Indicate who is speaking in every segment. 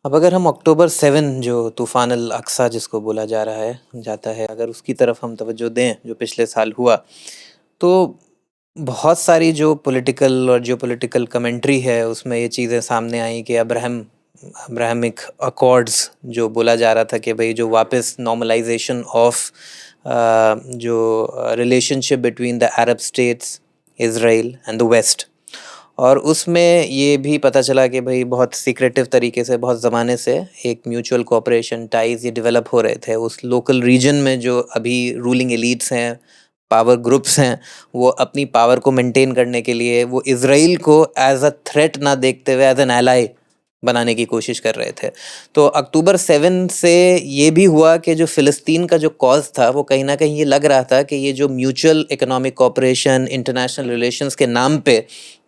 Speaker 1: اب اگر ہم اکتوبر 7 جو طوفان الاقصی جس کو بولا جاتا ہے، اگر اس کی طرف ہم توجہ دیں جو پچھلے سال ہوا، تو بہت ساری جو پولیٹیکل اور جیو پولیٹیکل کمنٹری ہے اس میں یہ چیزیں سامنے آئیں کہ ابراہمک اکارڈز جو بولا جا رہا تھا کہ بھئی جو واپس نارملائزیشن آف جو relationship between the Arab states, Israel and the west, اور اس میں یہ بھی پتہ چلا کہ بھئی بہت سیکریٹو طریقے سے بہت زمانے سے ایک میوچول کوآپریشن ٹائز یہ ڈیولپ ہو رہے تھے اس لوکل ریجن میں. جو ابھی رولنگ ایلیٹس ہیں، پاور گروپس ہیں، وہ اپنی پاور کو مینٹین کرنے کے لیے وہ اسرائیل کو ایز اے تھریٹ نہ دیکھتے ہوئے ایز این ایلائی بنانے کی کوشش کر رہے تھے. تو اکتوبر 7 سے یہ بھی ہوا کہ جو فلسطین کا جو کاز تھا وہ کہیں نہ کہیں یہ لگ رہا تھا کہ یہ جو mutual economic cooperation, international relations کے نام پہ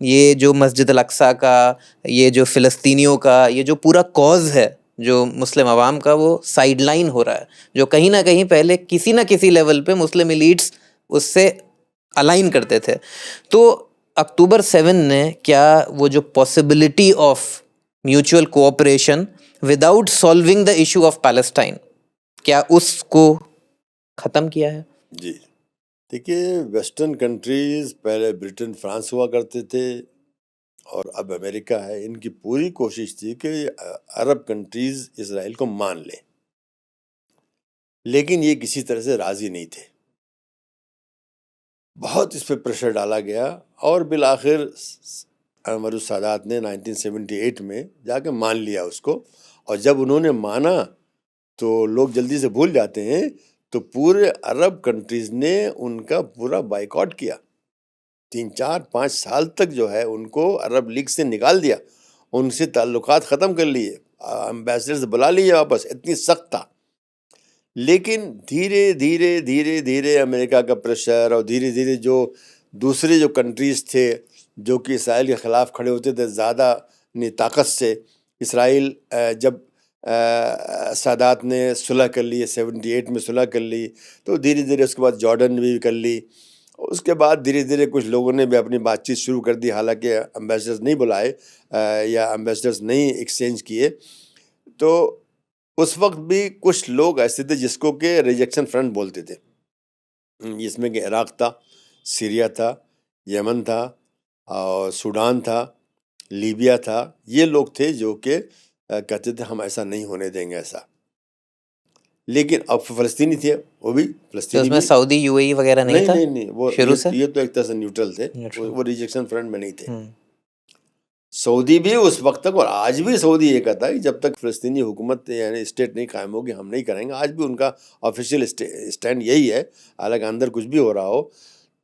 Speaker 1: یہ جو مسجد الاقصیٰ کا، یہ جو فلسطینیوں کا یہ جو پورا کاز ہے جو مسلم عوام کا، وہ سائیڈ لائن ہو رہا ہے، جو کہیں نہ کہیں پہلے کسی نہ کسی لیول پہ مسلم ایلیٹس اس سے الائن کرتے تھے. تو اکتوبر 7 نے کیا وہ جو possibility of mutual cooperation without solving the issue of Palestine, کیا اس کو ختم کیا ہے؟
Speaker 2: جی دیکھیے، ویسٹرن کنٹریز پہلے برٹن فرانس ہوا کرتے تھے اور اب امریکہ ہے. ان کی پوری کوشش تھی کہ عرب کنٹریز اسرائیل کو مان لیں، لیکن یہ کسی طرح سے راضی نہیں تھے. بہت اس پہ پریشر ڈالا گیا اور بالآخر انور السادات نے 1978 میں جا کے مان لیا اس کو. اور جب انہوں نے مانا تو لوگ جلدی سے بھول جاتے ہیں، تو پورے عرب کنٹریز نے ان کا پورا بائیکاٹ کیا. 3 4 5 سال تک جو ہے ان کو عرب لیگ سے نکال دیا، ان سے تعلقات ختم کر لیے، امبیسڈرز بلا لیے واپس، اتنی سخت تھا. لیکن دھیرے دھیرے دھیرے دھیرے امریکہ کا پریشر اور دھیرے دھیرے جو دوسرے جو کنٹریز تھے جو کہ اسرائیل کے خلاف کھڑے ہوتے تھے زیادہ طاقت سے، اسرائیل جب سادات نے صلح کر لی، 78 میں صلح کر لی، تو دھیرے دھیرے اس کے بعد جارڈن نے بھی کر لی. اس کے بعد دھیرے دھیرے کچھ لوگوں نے بھی اپنی بات چیت شروع کر دی، حالانکہ امبیسڈرز نہیں بلائے یا امبیسڈرز نہیں ایکسچینج کیے. تو اس وقت بھی کچھ لوگ ایسے تھے جس کو کہ ریجیکشن فرنٹ بولتے تھے، جس میں کہ عراق تھا، سیریا تھا، یمن تھا، اور سوڈان تھا، لیبیا تھا. یہ لوگ تھے جو کہ کہتے تھے ہم ایسا نہیں ہونے دیں گے ایسا. لیکن اب فلسطینی تھے، وہ بھی فلسطینی
Speaker 1: اس میں
Speaker 2: بھی
Speaker 1: سعودی یو اے ای وغیرہ نہیں تھا
Speaker 2: نہیں وہ
Speaker 1: شروع سے؟
Speaker 2: یہ تو ایک طرح سے نیوٹرل تھے،
Speaker 1: Neutral.
Speaker 2: وہ ریجیکشن فرنٹ میں نہیں تھے. سعودی بھی اس وقت تک، اور آج بھی سعودی یہ کہتا ہے کہ جب تک فلسطینی حکومت یعنی اسٹیٹ نہیں قائم ہوگی ہم نہیں کریں گے. آج بھی ان کا آفیشیل اسٹینڈ یہی ہے، حالانکہ اندر کچھ بھی ہو رہا ہو.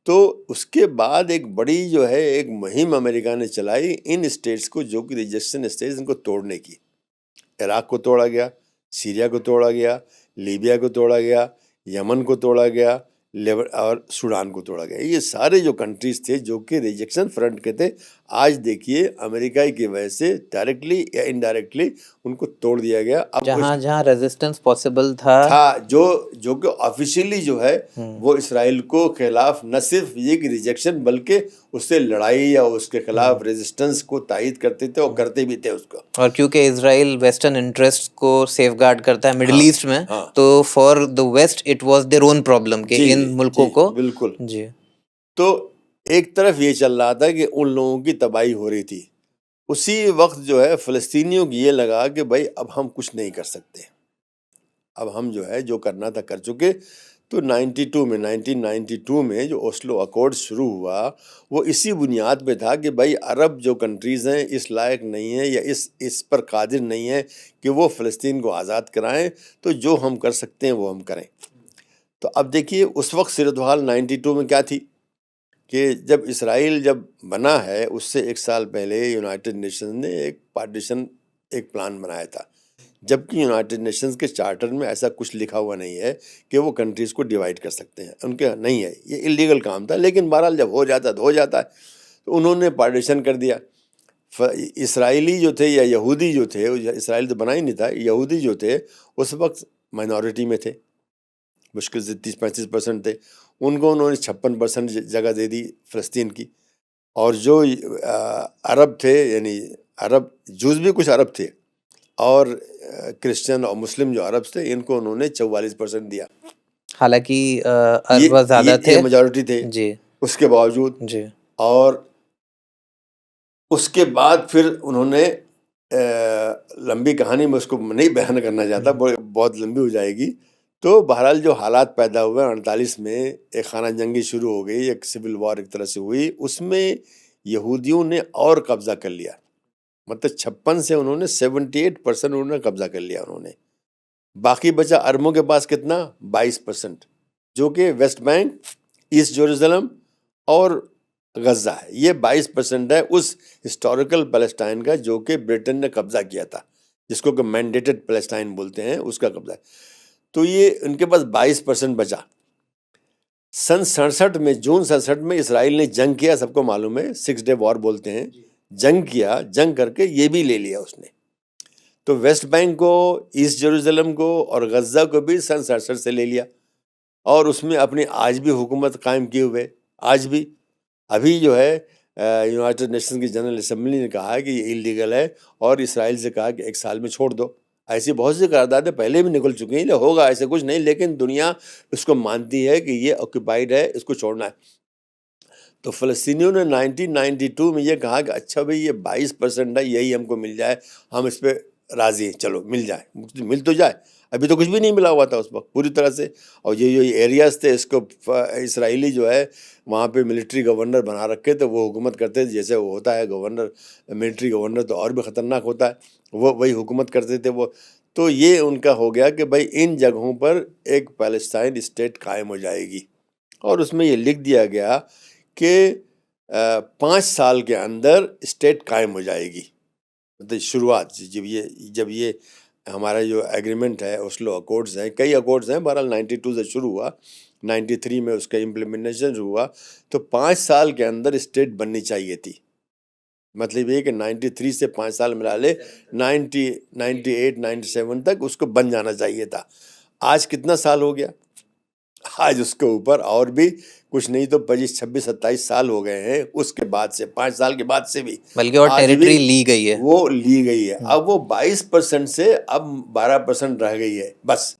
Speaker 2: تو اس کے بعد ایک بڑی جو ہے ایک مہم امریکہ نے چلائی ان اسٹیٹس کو جو کہ ریجیکشن اسٹیٹس، ان کو توڑنے کی. عراق کو توڑا گیا، سیریا کو توڑا گیا، لیبیا کو توڑا گیا، یمن کو توڑا گیا، اور سوڈان کو توڑا گیا. یہ سارے جو کنٹریز تھے جو کہ ریجیکشن فرنٹ کے تھے، آج دیکھیے امریکہ کی وجہ سے ڈائریکٹلی یا انڈائریکٹلی ان کو توڑ دیا گیا. اب
Speaker 1: جہاں جہاں ریزسٹنس پاسبل تھا
Speaker 2: جو کہ آفیشیلی جو ہے وہ اسرائیل کو خلاف نہ صرف یہ کہ ریجیکشن بلکہ اس سے لڑائی یا اس کے خلاف ریزسٹنس کو تائید کرتے تھے اور کرتے بھی تھے اس کو.
Speaker 1: اور کیونکہ اسرائیل ویسٹرن انٹرسٹ کو سیف گارڈ کرتا ہے مڈل ایسٹ میں، تو for the west it was their own problem کہ ان ملکوں کو.
Speaker 2: بالکل.
Speaker 1: جی
Speaker 2: تو ایک طرف یہ چل رہا تھا کہ ان لوگوں کی تباہی ہو رہی تھی، اسی وقت جو ہے فلسطینیوں کی یہ لگا کہ بھائی اب ہم کچھ نہیں کر سکتے، اب ہم جو ہے جو کرنا تھا کر چکے. تو 1992 میں جو اوسلو اکارڈ شروع ہوا وہ اسی بنیاد پہ تھا کہ بھائی عرب جو کنٹریز ہیں اس لائق نہیں ہیں یا اس پر قادر نہیں ہیں کہ وہ فلسطین کو آزاد کرائیں، تو جو ہم کر سکتے ہیں وہ ہم کریں. تو اب دیکھیے اس وقت صورتحال 92 میں کیا تھی کہ جب اسرائیل جب بنا ہے اس سے 1 سال پہلے یونائٹڈ نیشنز نے ایک پارٹیشن ایک پلان بنایا تھا، جبکہ یونائٹڈ نیشنز کے چارٹر میں ایسا کچھ لکھا ہوا نہیں ہے کہ وہ کنٹریز کو ڈیوائیڈ کر سکتے ہیں، ان کے نہیں ہے، یہ اللیگل کام تھا. لیکن بہرحال جب ہو جاتا ہے تو ہو جاتا ہے. تو انہوں نے پارٹیشن کر دیا. اسرائیلی جو تھے یا یہودی جو تھے، اسرائیل تو بنا ہی نہیں تھا، یہودی جو تھے اس وقت مائنورٹی میں تھے، مشکل سے 30-35% تھے. ان کو انہوں نے 56% جگہ دے دی فلسطین کی. اور جو عرب تھے، یعنی عرب جوز بھی کچھ عرب تھے، اور کرسچن اور مسلم جو عرب تھے ان کو انہوں نے 44% دیا.
Speaker 1: حالانکہ عرب زیادہ تھے.
Speaker 2: یہ میجورٹی تھے
Speaker 1: جی
Speaker 2: اس کے باوجود.
Speaker 1: جی.
Speaker 2: اور اس کے بعد پھر انہوں نے لمبی کہانی میں اس کو نہیں بیان کرنا چاہتا, بہت لمبی ہو جائے گی. تو بہرحال جو حالات پیدا ہوئے 48 میں, ایک خانہ جنگی شروع ہو گئی, ایک سول وار ایک طرح سے ہوئی. اس میں یہودیوں نے اور قبضہ کر لیا, مطلب 56 سے انہوں نے 78% انہوں نے قبضہ کر لیا انہوں نے. باقی بچا عربوں کے پاس کتنا, 22%, جو کہ ویسٹ بینک, ایسٹ جیروزلم اور غزہ ہے. یہ 22% ہے اس ہسٹوریکل پیلسٹائن کا جو کہ برٹن نے قبضہ کیا تھا, جس کو کہ مینڈیٹڈ پیلسٹائن بولتے ہیں, اس کا قبضہ ہے. تو یہ ان کے پاس 22% بچا. سن 67 میں, جون 67 میں اسرائیل نے جنگ کیا, سب کو معلوم ہے, 6 ڈے وار بولتے ہیں. جنگ کیا, جنگ کر کے یہ بھی لے لیا اس نے. تو ویسٹ بینک کو, ایسٹ جیروزلم کو اور غزہ کو بھی سن 67 سے لے لیا, اور اس میں اپنی آج بھی حکومت قائم کیے ہوئے. آج بھی ابھی جو ہے یونائٹڈ نیشنز کی جنرل اسمبلی نے کہا ہے کہ یہ انلیگل ہے, اور اسرائیل سے کہا کہ 1 سال میں چھوڑ دو. ایسی بہت سی قراردادیں پہلے بھی نکل چکی ہیں, ہوگا ایسے کچھ نہیں, لیکن دنیا اس کو مانتی ہے کہ یہ آکوپائڈ ہے, اس کو چھوڑنا ہے. تو فلسطینیوں نے 1992 میں یہ کہا کہ اچھا بھئی یہ 22% ہے, یہی ہم کو مل جائے, ہم اس پہ راضی ہیں, چلو مل جائے, مل تو جائے. ابھی تو کچھ بھی نہیں ملا ہوا تھا اس وقت پوری طرح سے. اور یہ جو ایریاز تھے اس کو اسرائیلی جو ہے وہاں پہ ملٹری گورنر بنا رکھے تھے, وہ حکومت کرتے تھے. جیسے وہ ہوتا ہے گورنر, ملٹری گورنر تو اور بھی خطرناک ہوتا ہے, وہ وہی حکومت کرتے تھے وہ. تو یہ ان کا ہو گیا کہ بھائی ان جگہوں پر ایک پیلسٹائن اسٹیٹ قائم ہو جائے گی. اور اس میں یہ لکھ دیا گیا کہ 5 سال کے اندر اسٹیٹ قائم ہو جائے گی. مطلب شروعات جب یہ ہمارا جو ایگریمنٹ ہے, اوسلو اکورڈز ہیں, کئی اکورڈز ہیں, بہرحال 92 سے شروع ہوا, 93 میں اس کا امپلیمنٹیشن ہوا. تو 5 سال کے اندر اسٹیٹ بننی چاہیے تھی. مطلب یہ کہ 93 سے 5 سال ملا لے, 98 97 تک اس کو بن جانا چاہیے تھا. آج کتنا سال ہو گیا؟ آج اس کے اوپر اور بھی کچھ نہیں تو 25 26 27 سال ہو گئے ہیں. اس کے بعد سے 5 سال کے بعد سے بھی
Speaker 1: بلکہ اور ٹیریٹری لی گئی ہے,
Speaker 2: وہ لی گئی ہے. اب وہ 22% سے اب 12% رہ گئی ہے بس.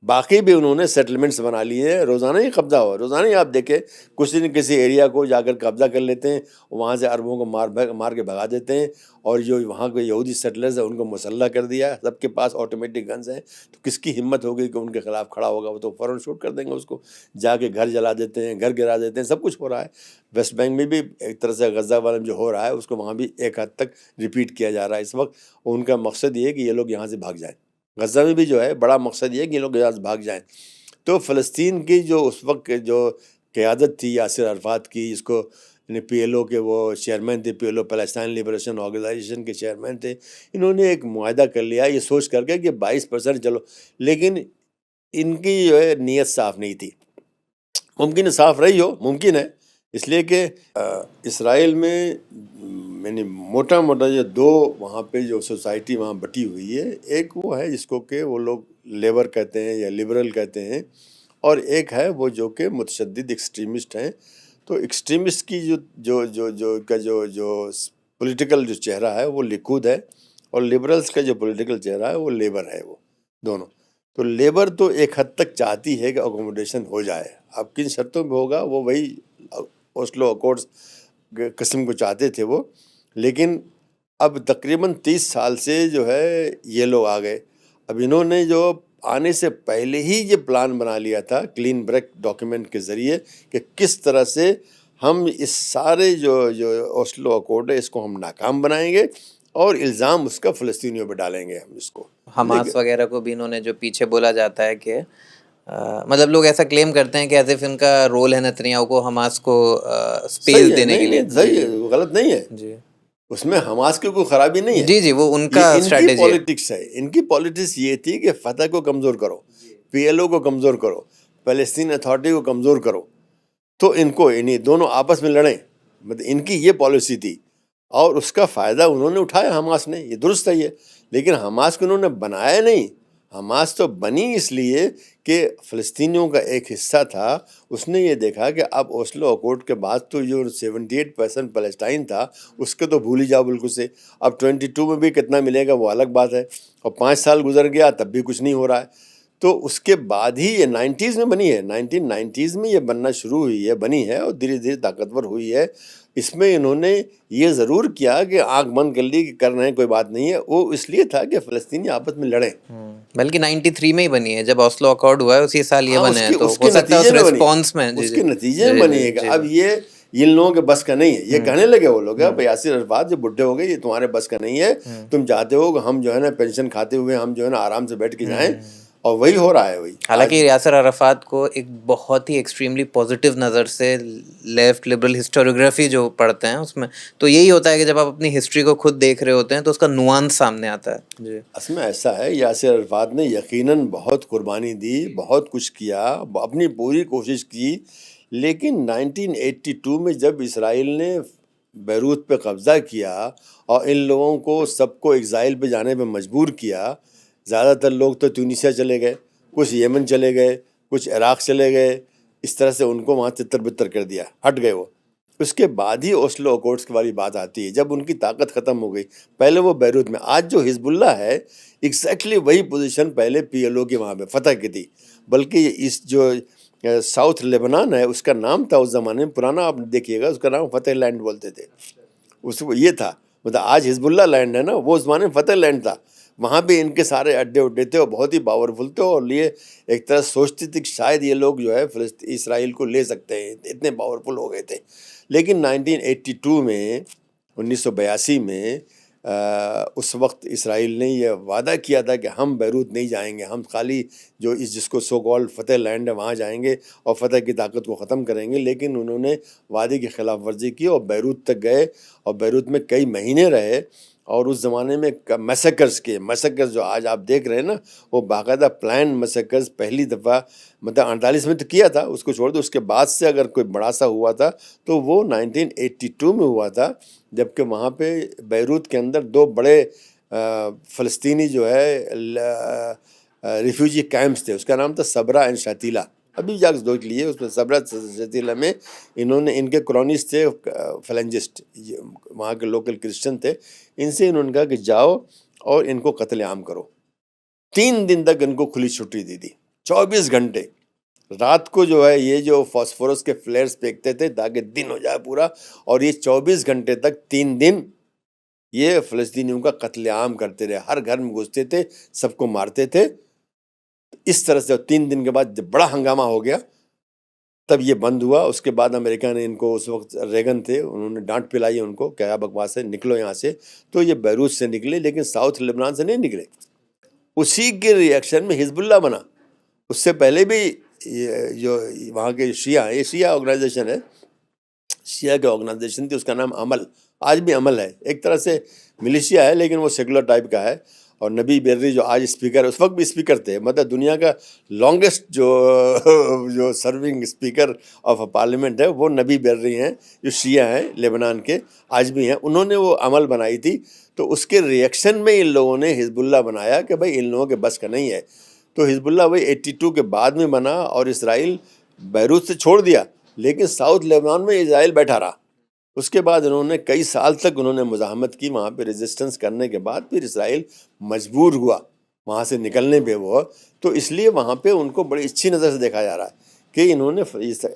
Speaker 2: باقی بھی انہوں نے سیٹلمنٹس بنا لیے ہیں. روزانہ ہی قبضہ ہوا, روزانہ ہی آپ دیکھیں کسی نہ کسی ایریا کو جا کر قبضہ کر لیتے ہیں, وہاں سے عربوں کو مار کے بھگا دیتے ہیں. اور جو وہاں کے یہودی سیٹلرز ہیں ان کو مسلح کر دیا, سب کے پاس آٹومیٹک گنز ہیں. تو کس کی ہمت ہوگی کہ ان کے خلاف کھڑا ہوگا؟ وہ تو فوراً شوٹ کر دیں گے اس کو, جا کے گھر جلا دیتے ہیں, گھر گرا دیتے ہیں. سب کچھ ہو رہا ہے. ویسٹ بینک میں بھی ایک طرح سے غزہ والم جو ہو رہا ہے اس کو وہاں بھی ایک حد تک ریپیٹ کیا جا رہا ہے اس وقت. ان کا مقصد یہ ہے کہ یہ لوگ یہاں سے بھاگ جائیں. غزہ میں بھی جو ہے بڑا مقصد یہ ہے کہ یہ لوگ یہاں سے بھاگ جائیں. تو فلسطین کی جو اس وقت جو قیادت تھی یاسر عرفات کی, جس کو پی ایل او کے وہ چیئرمین تھے, P L O Palestine Liberation Organisation کے چیئرمین تھے, انہوں نے ایک معاہدہ کر لیا یہ سوچ کر کے کہ 22% چلو, لیکن ان کی جو ہے نیت صاف نہیں تھی. ممکن ہے صاف رہی ہو, ممکن ہے, اس لیے کہ اسرائیل میں یعنی موٹا جو 2 وہاں پہ جو سوسائٹی وہاں بٹی ہوئی ہے, ایک وہ ہے جس کو کہ وہ لوگ لیبر کہتے ہیں یا لبرل کہتے ہیں, اور ایک ہے وہ جو کہ متشدد ایکسٹریمسٹ ہیں. تو ایکسٹریمسٹ کی جو پولیٹیکل جو چہرہ ہے وہ لیکود ہے, اور لبرلز کا جو پولیٹیکل چہرہ ہے وہ لیبر ہے, وہ دونوں. تو لیبر تو ایک حد تک چاہتی ہے کہ اکوموڈیشن ہو جائے. اب کن شرطوں پہ ہوگا وہ وہی اوسلو اکورڈز قسم کو چاہتے تھے وہ, لیکن اب تقریباً 30 سال سے جو ہے یہ لوگ آ گئے. اب انہوں نے جو آنے سے پہلے ہی یہ پلان بنا لیا تھا کلین بریک ڈاکیومنٹ کے ذریعے کہ کس طرح سے ہم اس سارے جو اوسلو اکورڈ ہے اس کو ہم ناکام بنائیں گے, اور الزام اس کا فلسطینیوں پہ ڈالیں گے ہم اس کو.
Speaker 1: حماس وغیرہ کو بھی انہوں نے جو پیچھے بولا جاتا ہے کہ مطلب لوگ ایسا کلیم کرتے ہیں کہ ایز اف ان کا رول ہے نتنیاہو کو حماس کو اسپیس دینے کے لیے.
Speaker 2: صحیح ہے, غلط نہیں ہے
Speaker 1: جی,
Speaker 2: اس میں حماس کی کوئی خرابی نہیں ہے.
Speaker 1: جی وہ ان کا
Speaker 2: ان کی
Speaker 1: اسٹریٹجی ہے.
Speaker 2: پالیٹکس ہے. ان کی پالیٹکس یہ تھی کہ فتح کو کمزور کرو, پی ایل او کو کمزور کرو, فلسطین اتھارٹی کو کمزور کرو, تو ان کو انہیں دونوں آپس میں لڑیں. مطلب ان کی یہ پالیسی تھی, اور اس کا فائدہ انہوں نے اٹھایا حماس نے, یہ درست ہے یہ. لیکن حماس کو انہوں نے بنایا نہیں, حماس تو بنی اس لیے کہ فلسطینیوں کا ایک حصہ تھا، اس نے یہ دیکھا کہ اب اوسلو اکارڈ کے بعد تو جو 78% پیلسٹائن تھا اس کے تو بھول ہی جاؤ بالکل سے، اب 22 میں بھی کتنا ملے گا وہ الگ بات ہے، اور 5 سال گزر گیا تب بھی کچھ نہیں ہو رہا ہے۔ تو اس کے بعد ہی یہ 90s میں بنی ہے، 1990s میں یہ بننا شروع ہوئی ہے، بنی ہے اور دھیرے دھیرے طاقتور ہوئی ہے۔ اس میں انہوں نے یہ ضرور کیا کہ آنکھ بند کر لی کہ کر رہے ہیں کوئی بات نہیں ہے، وہ اس لیے تھا کہ فلسطینی آپس میں لڑیں۔
Speaker 1: بلکہ 93 میں ہی بنی ہے، جب اوسلو اکارڈ ہوا ہے اسی سال یہ
Speaker 2: ہاں،
Speaker 1: بنے ہیں، تو
Speaker 2: اس
Speaker 1: ہو
Speaker 2: کے
Speaker 1: سکتا ہے اس
Speaker 2: نتیجے میں بنی،
Speaker 1: ریسپانس میں۔ جی
Speaker 2: اس
Speaker 1: جی
Speaker 2: کے نتیجے میں
Speaker 1: جی
Speaker 2: بنی
Speaker 1: جی
Speaker 2: ہے کہ
Speaker 1: جی
Speaker 2: اب یہ ان لوگوں کے بس کا نہیں ہے، یہ کہنے لگے وہ لوگ بھائی یاسر عرفات جو بڈھے ہو گئے یہ تمہارے بس کا نہیں ہے، تم چاہتے ہو کہ ہم جو ہے نا پینشن کھاتے ہوئے ہم جو ہے نا آرام سے بیٹھ کے جائیں، اور وہی ہو رہا ہے۔ وہی
Speaker 1: حالانکہ یاسر عرفات کو ایک بہت ہی ایکسٹریملی پازیٹیو نظر سے لیفٹ لبرل ہسٹوریوگرافی جو پڑھتے ہیں اس میں تو یہی ہوتا ہے کہ جب آپ اپنی ہسٹری کو خود دیکھ رہے ہوتے ہیں تو اس کا نوانس سامنے آتا ہے۔ جی
Speaker 2: اصل میں ایسا ہے، یاسر عرفات نے یقیناً بہت قربانی دی، بہت کچھ کیا، اپنی پوری کوشش کی، لیکن 1982 میں جب اسرائیل نے بیروت پہ قبضہ کیا اور ان لوگوں کو سب کو ایگزائل پہ جانے پہ مجبور کیا، زیادہ تر لوگ تو تیونسیہ چلے گئے، کچھ یمن چلے گئے، کچھ عراق چلے گئے، اس طرح سے ان کو وہاں تتر بتر کر دیا، ہٹ گئے وہ۔ اس کے بعد ہی اوسلو اکارڈز کی والی بات آتی ہے، جب ان کی طاقت ختم ہو گئی۔ پہلے وہ بیروت میں، آج جو حزب اللہ ہے ایگزیکٹلی وہی پوزیشن پہلے پی ایل او کی وہاں پہ فتح کی تھی، بلکہ اس جو ساؤتھ لیبنان ہے اس کا نام تھا اس زمانے میں، پرانا آپ دیکھیے گا، اس کا نام فتح لینڈ بولتے تھے، اس کو یہ تھا، مطلب آج حزب اللہ لینڈ ہے نا، وہ اس زمانے میں فتح لینڈ تھا۔ وہاں پہ ان کے سارے اڈے اڈے تھے اور بہت ہی پاورفل تھے، اور یہ ایک طرح سوچتے تھے کہ شاید یہ لوگ جو ہے اسرائیل کو لے سکتے ہیں، اتنے پاورفل ہو گئے تھے۔ لیکن 1982 میں، 1982 میں اس وقت اسرائیل نے یہ وعدہ کیا تھا کہ ہم بیروت نہیں جائیں گے، ہم خالی جو جس کو سو کالڈ فتح لینڈ ہے وہاں جائیں گے اور فتح کی طاقت کو ختم کریں گے، لیکن انہوں نے وعدے کی خلاف ورزی کی اور بیروت تک گئے اور بیروت میں کئی مہینے رہے، اور اس زمانے میں میسیکرز جو آج آپ دیکھ رہے ہیں نا، وہ باقاعدہ پلان میسیکرز پہلی دفعہ مطلب 48 میں تو کیا تھا، اس کو چھوڑ دو، اس کے بعد سے اگر کوئی بڑا سا ہوا تھا تو وہ 1982 میں ہوا تھا، جبکہ وہاں پہ بیروت کے اندر 2 بڑے فلسطینی جو ہے ریفیوجی کیمپس تھے، اس کا نام تھا صبرا اینڈ شتیلہ، ابھی جا کے دیکھ لیے، اس میں صبرا شتیلہ میں انہوں نے، ان کے کالونسٹ تھے فلنجسٹ، وہاں کے لوکل کرسچن تھے، ان سے انہوں نے کہا کہ جاؤ اور ان کو قتل عام کرو۔ 3 دن تک ان کو کھلی چھٹی دی تھی، 24 گھنٹے، رات کو جو ہے یہ جو فاسفورس کے فلیئرز پھینکتے تھے تاکہ دن ہو جائے پورا، اور یہ 24 گھنٹے تک 3 دن یہ فلسطینیوں کا قتل عام کرتے رہے، ہر گھر میں گھستے تھے، سب کو مارتے تھے۔ اس طرح سے 3 دن کے بعد جب بڑا ہنگامہ ہو گیا تب یہ بند ہوا۔ اس کے بعد امریکہ نے ان کو، اس وقت ریگن تھے، انہوں نے ڈانٹ پلائی ان کو، کیا بکواس ہے، نکلو یہاں سے، تو یہ بیروت سے نکلے، لیکن ساؤتھ لبنان سے نہیں نکلے۔ اسی کے ریئیکشن میں حزب اللہ بنا۔ اس سے پہلے بھی جو وہاں کے شیعہ، یہ شیعہ آرگنائزیشن ہے، شیعہ کے آرگنائزیشن تھی، اس کا نام عمل، آج بھی عمل ہے، ایک طرح سے ملیشیا ہے لیکن وہ سیکولر ٹائپ کا ہے۔ اور نبی برری جو آج اسپیکر ہے، اس وقت بھی اسپیکر تھے، مطلب دنیا کا لانگسٹ جو سرونگ اسپیکر آف پارلیمنٹ ہے وہ نبی برری ہیں، جو شیعہ ہیں لیبنان کے، آج بھی ہیں، انہوں نے وہ عمل بنائی تھی۔ تو اس کے ریئیکشن میں ان لوگوں نے حزب اللہ بنایا کہ بھائی ان لوگوں کے بس کا نہیں ہے، تو حزب اللہ وہی 82 کے بعد میں بنا، اور اسرائیل بیروت سے چھوڑ دیا، لیکن ساؤتھ لیبنان میں اسرائیل بیٹھا رہا۔ اس کے بعد انہوں نے کئی سال تک انہوں نے مزاحمت کی، وہاں پہ ریزسٹنس کرنے کے بعد پھر اسرائیل مجبور ہوا وہاں سے نکلنے پہ وہ، تو اس لیے وہاں پہ ان کو بڑی اچھی نظر سے دیکھا جا رہا ہے کہ انہوں نے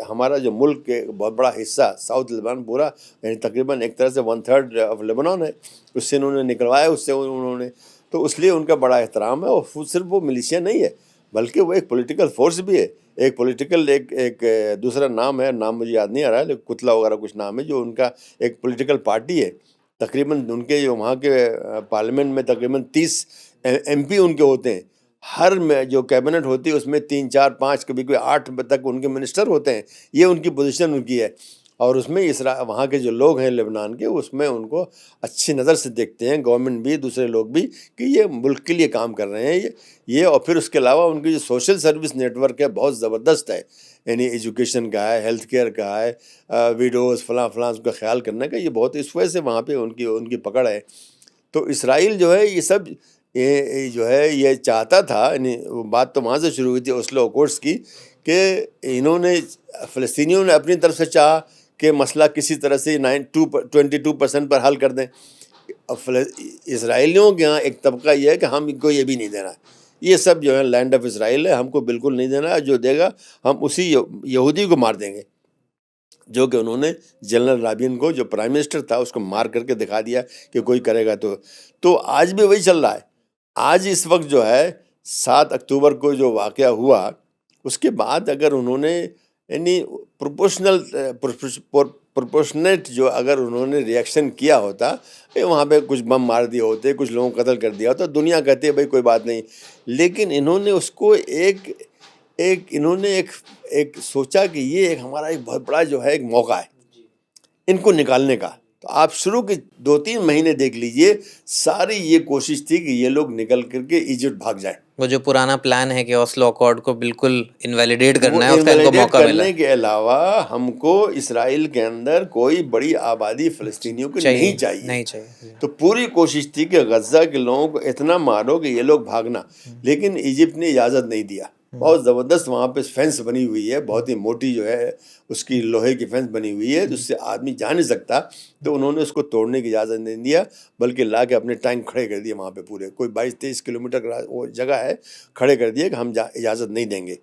Speaker 2: ہمارا جو ملک کے بہت بڑا حصہ ساؤتھ لیبنان پورا، یعنی تقریباً ایک طرح سے 1/3 آف لیبنان ہے، اس سے انہوں نے نکلوایا، اس سے انہوں نے، تو اس لیے ان کا بڑا احترام ہے۔ اور صرف وہ ملیشیا نہیں ہے بلکہ وہ ایک پولیٹیکل فورس بھی ہے، ایک پولیٹیکل ایک دوسرا نام ہے، نام مجھے یاد نہیں آ رہا ہے، لیکن کتلا وغیرہ کچھ نام ہے، جو ان کا ایک پولیٹیکل پارٹی ہے۔ تقریباً ان کے جو وہاں کے پارلیمنٹ میں تقریباً 30 MP ان کے ہوتے ہیں، ہر میں جو کیبنٹ ہوتی ہے اس میں 3 4 5 کبھی کوئی 8 تک ان کے منسٹر ہوتے ہیں، یہ ان کی پوزیشن ان کی ہے۔ اور اس میں وہاں کے جو لوگ ہیں لیبنان کے، اس میں ان کو اچھی نظر سے دیکھتے ہیں، گورنمنٹ بھی، دوسرے لوگ بھی، کہ یہ ملک کے لیے کام کر رہے ہیں یہ۔ اور پھر اس کے علاوہ ان کی جو سوشل سروس نیٹ ورک ہے بہت زبردست ہے، یعنی ایجوکیشن کا ہے، ہیلتھ کیئر کا ہے، ویڈوز فلاں فلاں اس کا خیال کرنے کا، یہ بہت، اس وجہ سے وہاں پہ ان کی پکڑ ہے۔ تو اسرائیل جو ہے یہ سب یہ جو ہے یہ چاہتا تھا، یعنی بات تو وہاں سے شروع ہوئی تھی اوسلو اکورڈز کی، کہ انہوں نے فلسطینیوں نے اپنی طرف سے چاہا کہ مسئلہ کسی طرح سے 22% پر حل کر دیں. اسرائیلیوں کے یہاں ایک طبقہ یہ ہے کہ ہم کو یہ بھی نہیں دینا ہے، یہ سب جو ہے لینڈ آف اسرائیل ہے، ہم کو بالکل نہیں دینا ہے، جو دے گا ہم اسی یہودی کو مار دیں گے. جو کہ انہوں نے جنرل رابین کو جو پرائم منسٹر تھا اس کو مار کر کے دکھا دیا کہ کوئی کرے گا تو آج بھی وہی چل رہا ہے. آج اس وقت جو ہے 7 اکتوبر کو جو واقعہ ہوا اس کے بعد اگر انہوں نے یعنی پروپورشنیٹ جو اگر انہوں نے ریئیکشن کیا ہوتا، وہاں پہ کچھ بم مار دیے ہوتے، کچھ لوگوں کو قتل کر دیا ہوتا، دنیا کہتی ہے بھائی کوئی بات نہیں. لیکن انہوں نے اس کو انہوں نے ایک سوچا کہ یہ ایک ہمارا ایک بہت بڑا جو ہے ایک موقع ہے ان کو نکالنے کا. تو آپ شروع کے 2-3 مہینے دیکھ لیجئے، ساری یہ کوشش تھی کہ یہ لوگ نکل کر کے ایجپٹ بھاگ جائیں.
Speaker 1: وہ جو پرانا پلان ہے کہ اوسلو اکارڈ کو بالکل انویلیڈیٹ کرنا ہے، اس کا ان کو
Speaker 2: انویلیڈیٹ
Speaker 1: موقع ملا.
Speaker 2: کرنے کے علاوہ ہم کو اسرائیل کے اندر کوئی بڑی آبادی فلسطینیوں کو نہیں چاہیے. تو پوری کوشش تھی کہ غزہ کے لوگوں کو اتنا مارو کہ یہ لوگ بھاگنا، لیکن ایجپٹ نے اجازت نہیں دیا. بہت زبردست وہاں پہ فینس بنی ہوئی ہے، بہت ہی موٹی جو ہے اس کی لوہے کی فینس بنی ہوئی ہے جس سے آدمی جا نہیں سکتا. تو انہوں نے اس کو توڑنے کی اجازت نہیں دیا، بلکہ لا کے اپنے ٹینک کھڑے کر دیے وہاں پہ، پورے کوئی 22-23 کلومیٹر کا وہ جگہ ہے، کھڑے کر دیے کہ ہم اجازت نہیں دیں گے.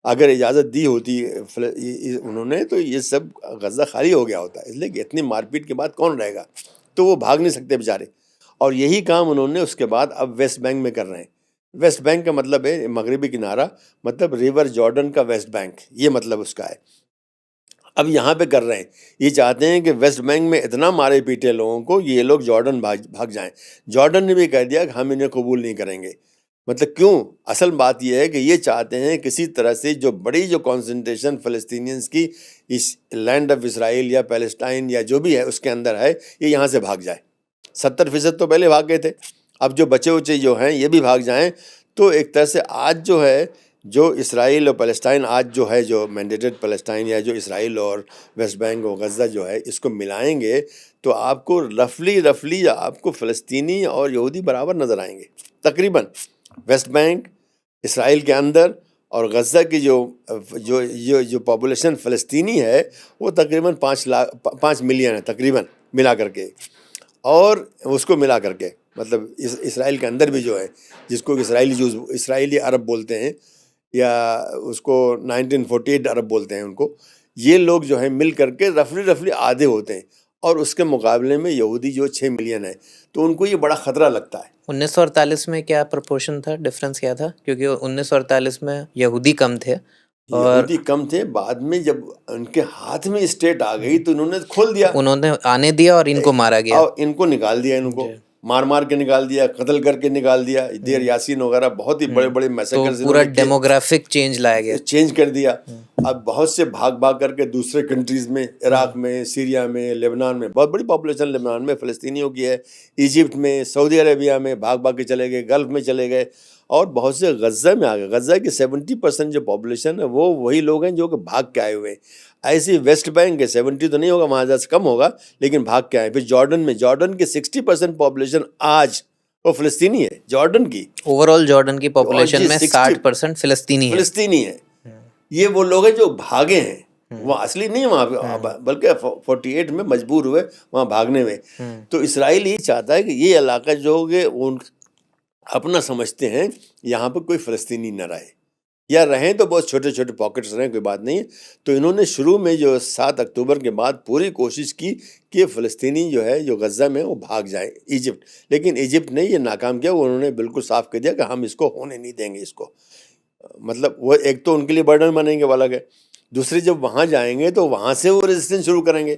Speaker 2: اگر اجازت دی ہوتی انہوں نے تو یہ سب غزہ خالی ہو گیا ہوتا. اس لیے کہ اتنی مار پیٹ کے بعد کون رہے گا، تو وہ بھاگ نہیں سکتے بیچارے. اور یہی کام انہوں نے اس کے بعد اب ویسٹ بینک میں کر رہے ہیں. ویسٹ بینک کا مطلب ہے مغربی کنارہ، مطلب ریور جارڈن کا ویسٹ بینک، یہ مطلب اس کا ہے. اب یہاں پہ کر رہے ہیں، یہ چاہتے ہیں کہ ویسٹ بینک میں اتنا مارے پیٹے لوگوں کو یہ لوگ جارڈن بھاگ جائیں. جارڈن نے بھی کہہ دیا کہ ہم انہیں قبول نہیں کریں گے. مطلب کیوں؟ اصل بات یہ ہے کہ یہ چاہتے ہیں کسی طرح سے جو بڑی جو کانسنٹریشن فلسطینینز کی اس لینڈ آف اسرائیل یا پیلسٹائن یا جو بھی ہے اس کے اندر ہے، یہ یہاں سے بھاگ جائے. 70% تو پہلے بھاگ گئے تھے، اب جو بچے بچے جو ہیں یہ بھی بھاگ جائیں. تو ایک طرح سے آج جو ہے جو اسرائیل اور پیلسٹائن آج جو ہے جو مینڈیٹڈ پیلسٹائن یا جو اسرائیل اور ویسٹ بینک اور غزہ جو ہے اس کو ملائیں گے تو آپ کو رفلی آپ کو فلسطینی اور یہودی برابر نظر آئیں گے. تقریباً ویسٹ بینک، اسرائیل کے اندر اور غزہ کی جو پاپولیشن فلسطینی ہے وہ تقریباً 5 ملین ہے تقریباً ملا کر کے. اور اس کو ملا کر کے مطلب اسرائیل کے اندر بھی جو ہے جس کو اسرائیلی عرب بولتے ہیں یا اس کو 1948 عرب بولتے ہیں ان کو، یہ لوگ جو ہیں مل کر کے رفلی آدھے ہوتے ہیں. اور اس کے مقابلے میں یہودی جو 6 ملین ہے تو ان کو یہ بڑا خطرہ لگتا ہے.
Speaker 1: 1948 میں کیا پرپورشن تھا، ڈفرنس کیا تھا؟ کیونکہ 1948 میں یہودی کم تھے.
Speaker 2: یہودی کم تھے، بعد میں جب ان کے ہاتھ میں اسٹیٹ آ گئی تو انہوں نے کھول دیا،
Speaker 1: انہوں نے آنے دیا اور ان کو مارا گیا،
Speaker 2: اور ان کو نکال دیا، ان کو مار کے نکال دیا، قتل کر کے نکال دیا. دیر یاسین وغیرہ بہت ہی بڑے میسیکرز
Speaker 1: پورا ڈیموگرافک چینج لایا گیا،
Speaker 2: چینج کر دیا. اب بہت سے بھاگ کر کے دوسرے کنٹریز میں، عراق میں، سیریا میں، لبنان میں، بہت بڑی پاپولیشن لبنان میں فلسطینیوں کی ہے، ایجپٹ میں، سعودی عربیہ میں بھاگ کے چلے گئے، گلف میں چلے گئے، اور بہت سے غزہ میں آ گئے. غزہ کی 70% جو پاپولیشن ہے وہ وہی لوگ ہیں جو کہ بھاگ کے آئے ہوئے ہیں. ایسی ویسٹ بینک کے 70 تو نہیں ہوگا، وہاں زیادہ کم ہوگا، لیکن بھاگ کے آئے. پھر جارڈن کی 60% پاپولیشن آج وہ فلسطینی ہے. جارڈن کی
Speaker 1: اوور آل جارڈن کی پاپولیشن میں 60% فلسطینی ہے.
Speaker 2: یہ وہ لوگ ہیں جو بھاگے ہیں، وہ اصلی نہیں وہاں پہ، بلکہ 48 میں مجبور ہوئے وہاں بھاگنے میں. تو اسرائیل یہ چاہتا ہے کہ یہ علاقہ جو ہوگے ان اپنا سمجھتے ہیں، یہاں پہ کوئی فلسطینی نہ رہے، یا رہیں تو بہت چھوٹے چھوٹے پاکٹس رہیں، کوئی بات نہیں. تو انہوں نے شروع میں جو 7 اکتوبر کے بعد پوری کوشش کی کہ فلسطینی جو ہے جو غزہ میں وہ بھاگ جائے ایجپٹ. لیکن ایجپٹ نے یہ ناکام کیا، انہوں نے بالکل صاف کر دیا کہ ہم اس کو ہونے نہیں دیں گے. اس کو مطلب وہ ایک تو ان کے لیے برڈن بنیں گے والا ہے، دوسرے جب وہاں جائیں گے تو وہاں سے وہ ریزسٹنس شروع کریں گے،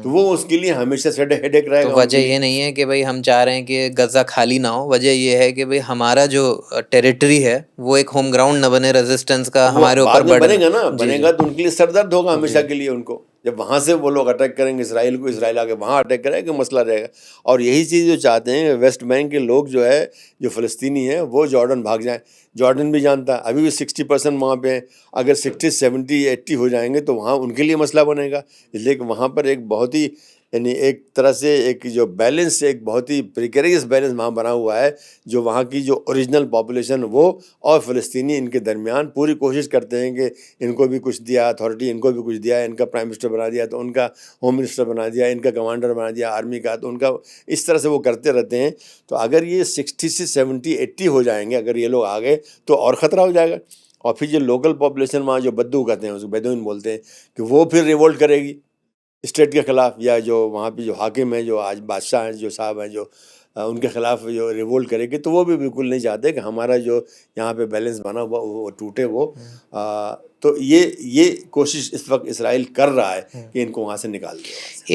Speaker 2: تو وہ اس کے لیے ہمیشہ سے ہیڈ ایک رہے گا.
Speaker 1: وجہ یہ نہیں ہے کہ بھائی ہم چاہ رہے ہیں کہ غزہ خالی نہ ہو، وجہ یہ ہے کہ بھائی ہمارا جو ٹیریٹری ہے وہ ایک ہوم گراؤنڈ نہ بنے، ریزسٹنس کا ہمارے اوپر
Speaker 2: بنے گا نا، بنے گا تو ان کے لیے سر درد ہوگا ہمیشہ کے لیے. ان کو جب وہاں سے وہ لوگ اٹیک کریں گے اسرائیل کو، اسرائیل آگے وہاں اٹیک کرے گا، مسئلہ رہے گا. اور یہی چیز جو چاہتے ہیں ویسٹ بینک کے لوگ جو ہے جو فلسطینی ہیں وہ جارڈن بھاگ جائیں. جارڈن بھی جانتا ہے ابھی بھی 60% وہاں پہ ہیں، اگر 60 70 80 ہو جائیں گے تو وہاں ان کے لیے مسئلہ بنے گا. اس لیے کہ وہاں پر ایک بہت ہی یعنی ایک طرح سے ایک جو بیلنس، ایک بہت ہی پریکیریس بیلنس وہاں بنا ہوا ہے، جو وہاں کی جو اوریجنل پاپولیشن وہ اور فلسطینی ان کے درمیان پوری کوشش کرتے ہیں کہ ان کو بھی کچھ دیا اتھارٹی، ان کو بھی کچھ دیا، ان کا پرائم منسٹر بنا دیا تو ان کا ہوم منسٹر بنا دیا، ان کا کمانڈر بنا دیا آرمی کا تو ان کا، اس طرح سے وہ کرتے رہتے ہیں. تو اگر یہ 60 سے 70 80 ہو جائیں گے، اگر یہ لوگ آ گئے تو اور خطرہ ہو جائے گا. اور پھر جو لوکل پاپولیشن وہاں جو بدو کہتے ہیں، اس کو بیدوین بولتے ہیں، کہ وہ پھر ریولٹ کرے گی اسٹیٹ کے خلاف، یا جو وہاں پہ جو حاکم ہیں، جو آج بادشاہ ہیں، جو صاحب ہیں، جو ان کے خلاف جو ریولٹ کرے گی. تو وہ بھی بالکل نہیں چاہتے کہ ہمارا جو یہاں پہ بیلنس بنا ہوا وہ ٹوٹے وہ. تو یہ کوشش اس وقت اسرائیل کر رہا ہے کہ ان کو وہاں سے نکال دے.